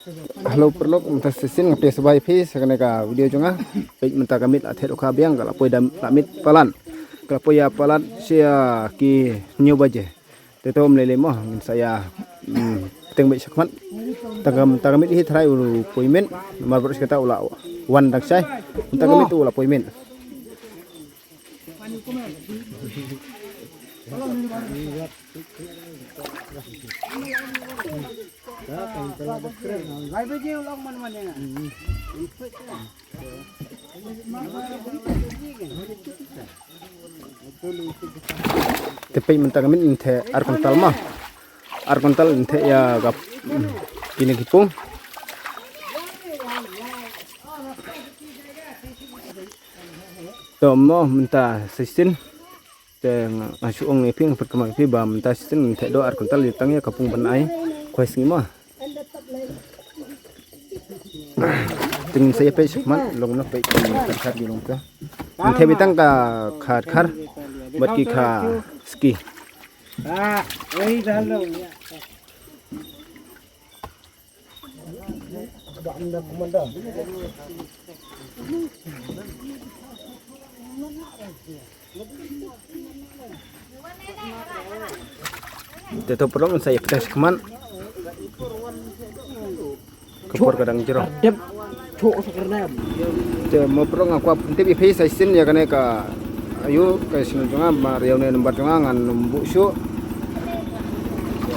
Halo perlok mentas sesin ngapi sebai fi sakaneka video jonga baik menta kamit athet oka biang kala poi dam lamit palan kala poi ya palan sia ki nyobaje tetom lele moh saya teng baik sakmat tagamit hi thrai ulu poimen marbros kata ula wan daksai tagamit ula poimen Tepai mentagamit inte arkontal mah arkontal inte ya gap kini gipung tomo menta sisin teng asuong iping perkemang pi ba menta sisin inte do arkontal ditangnya kapung banai kuas ngima ting saya pe sakman long na pe khar di long ka inte bitang ka khar buat kita ski. Ini dah lo. Tetap perlu saya tes keman. Kepor kadang jeruk. Cuk sekarang. Mau perlu ngaku apa? Nanti biaya saya sin ya karena ka ayo kasi nga mariaw na number nga numbu syo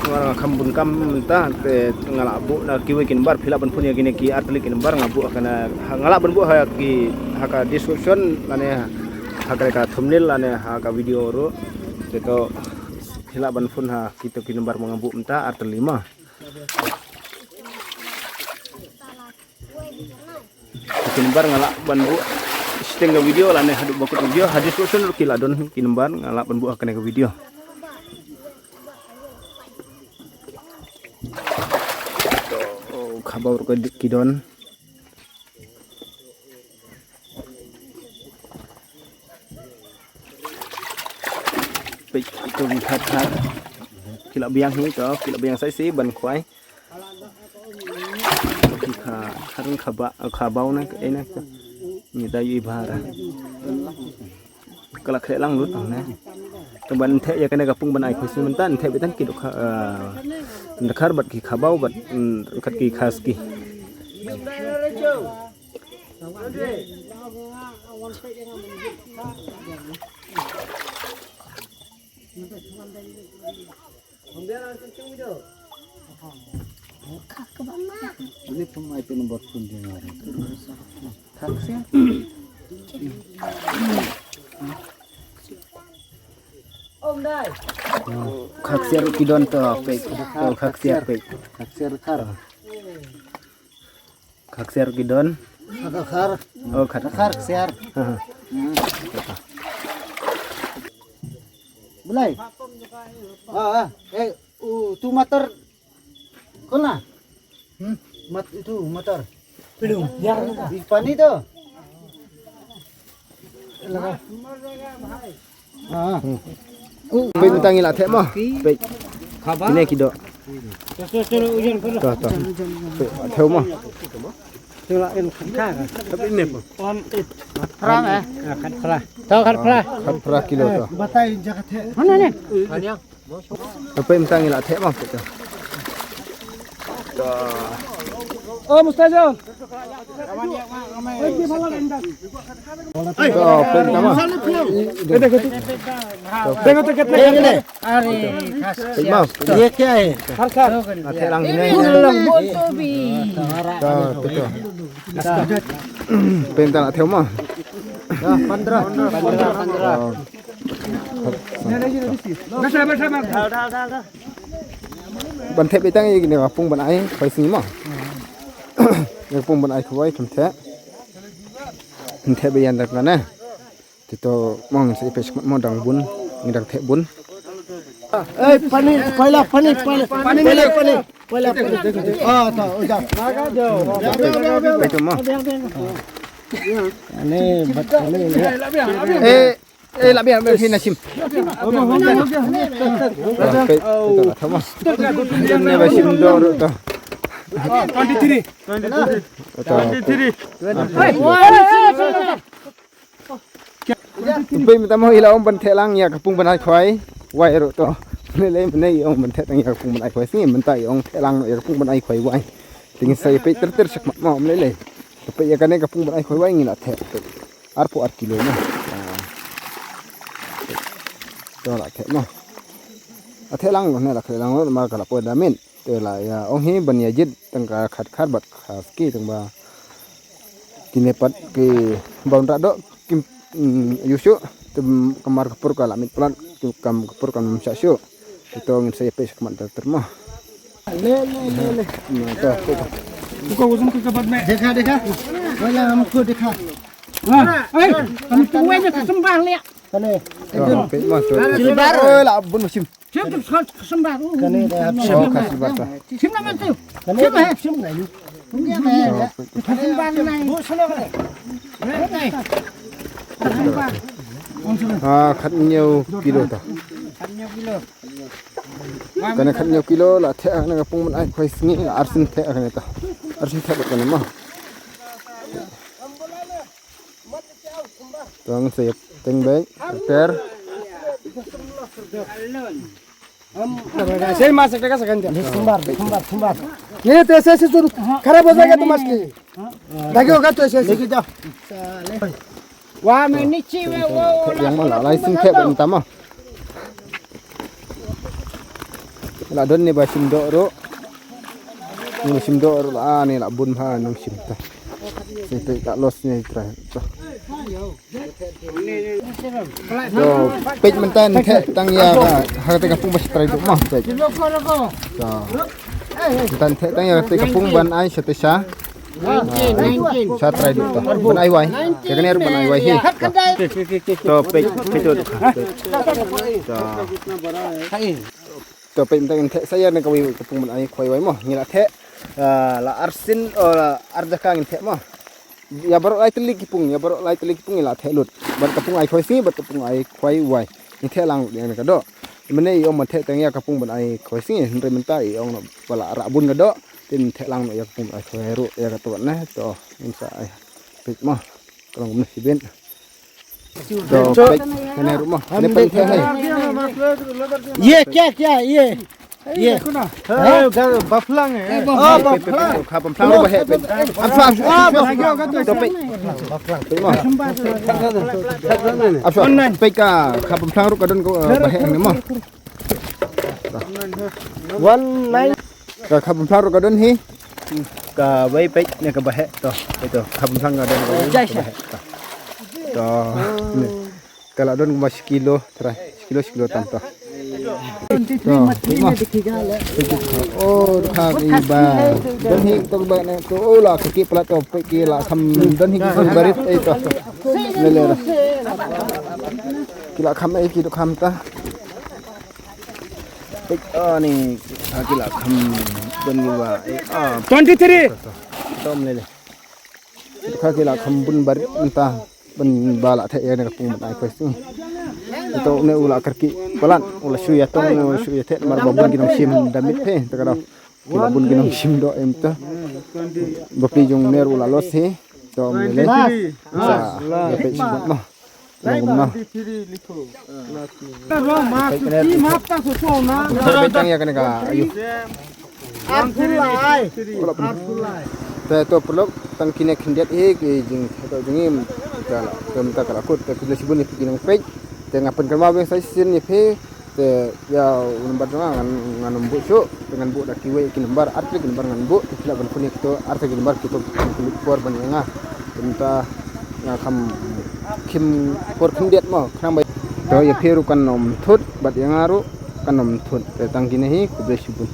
nga kambun kam ta te ngalabu na kiwi kinbar pila ban punya gini ki atli kinbar ngabu kana ngalak ban bu ha ki haka description lane haka ka thumbnail lane haka video ro teto pila ban pun ha kita kinbar mengabu enta atli 5 kinbar ngalak ban bu setengah video lah nih hadap bakut video hadis usul kila don kinembar ngalap ban buah kena ke video kabar ke kidon baik itu lihat kila biang ni to kila biang saya sih ban kuai karun khabau na enak ni dayu ibara kala kre lang lut na temban the ya kana gapung ban ai khus mentan the betan ki dokha ndakhar bat ki khabau bat kat ki khas ki ini pemain itu nomor pun dia taksi om dai kaksiar kidon to pe kaksiar pe kaksiar khar kaksiar kidon khar oh khar kaksiar belai tu motor kona mat itu motor belum ya di depan itu pe tangi la the mo pe ini kido to theo mo tula en kha tapi ne po on khra ne khra to khra kilo to batai jagat he mana ne anya pe tangi la the mo to oh mustajo lagi malam endak oh pertama देखो तो कितने हैं अरे माफ ये क्या है हर का अथेlang ini lembut to bi betul pentan atheu mah 15 ban thep itang ini ne pung ban ai khoi sni mah ne pung ban ai khoi thum the thep yan dak na Tito mong sa ipes mo dang bun ngidang the bun pani ah ta udah naga jo betul mo ane batale labian bersin nasim oh 23. Tupay minta mo ilaw ang banthe lang ya kapung banay khoy wai ro to lele menai ong banthe tang ya kapung banay khoy singi mentai ong thelang no ya kapung banay khoy wai tingin sai pe ter sak ma lele tupay ya kane kapung banay khoy wai ngila the arpo ar kilo na to la the no a thelang no na la thelang no ma kala po damin te la ya ong hi ban ya jit tang ka khat bat khaski tang ba kinepat ke baun ra do kim Yusuf kamar kapur kalau amit pelan kam kapur kan memsasyo itu ngin saya pes kemat terma le Buka usung ke kabat me. देखा वाला हमको देखा Kamu tuwe nya kesembah liat. कने pe mah oh lah bun musim Sim tu kesembah. कने oh kasih bata Sim nama tu. कने सिम नहीं पुnya है Kesembah nai. Bu sono kale. Nai. Kesembah. khát nhiều kilo ta cái này khát nhiều kilo là thế này cái pung mình ai khoai singi là arsin thế cái này ta arsin thế được cái này mà Tuang siap teng baik ter Saya masak dekat sekandia. संभार नहीं तो ऐसे ऐसे तो खराब हो जाएगा तुम मछली लगे होगा तो ऐसे लेके जाओ Wah menici we wo. yang mana lai sin thế bệnh tắm à là đơn này bà sim độ ro nhưng sim độ ro là này là bun ha nong sim ta sẽ tự đã los này rồi rồi pet mentan thế tăng ya harga tiga pung masih try mah pet Loko. mentan thế tăng ya tiga pung ban ai setesa 19. sa try dito ban ai wai kaya kanero ban ai wai hi to pet to to pet mentan thế saya nak kawin kapung ban ai khoi wai mah ngila thế là arsin là ardaka ngin thế mah ya baru lai telik kipung ya baru lai telik kipung ila thelut bar kapung ai khoi si bar kapung ai khoi wai ni the lang yang ka do mene i om the tang ya kapung ban ai khoi si nre menta i ong bala ra bun ka do tin the lang no ya kapung ai khoi ru ya ka to na to insa ai pit mo krong mne siben to pit kene ru mo ne pit the hai ये क्या ये Baflang eh. kha pam phlang ru ba he pit am phlang to pit pit mo apa pit ka kha pam phlang ru ka don ko ba he ni mo 19 ka kha pam phlang ru ka don hi ka bai pit ne ka ba he to itu kha pam phlang ka don ko ba he to kalau don mas kilo try kilo tam to oh kha iba don hi to ba ne to la ki pala to ki la kham don hi ki barit ai to le ra ki la kham ai ki to kham ta pik ni ki la kham don ni wa 23. tom le kha ki la kham bun barit ta bun bala the ya ne pung ai ko sing itu ne ula karki pelan ula suya tong suya the mar babun ginong sim damit he takara kila bun ginong sim do em ta bapi jong ner ula los he to mele sa ya pe sibot mo ngom na Mapa sosona. pe tang ya kana ka ayu Abdullah te to pelok tang kine khindiat he ki jing to jingim kala kem ta kala kut te kudle sibun ni ginong pe te ngapen kan mabeng sai sin ni pe te ya numbar ngan ngan bu su dengan bu da kiwe ki numbar arti ki numbar ngan bu kila ban kunik to arti ki numbar kito por ban nga tenta nga kham kim por khindiat mo khang bai to ya peru kan nom thut bat yang aru kan nom thut te tang kine hi kudle sibun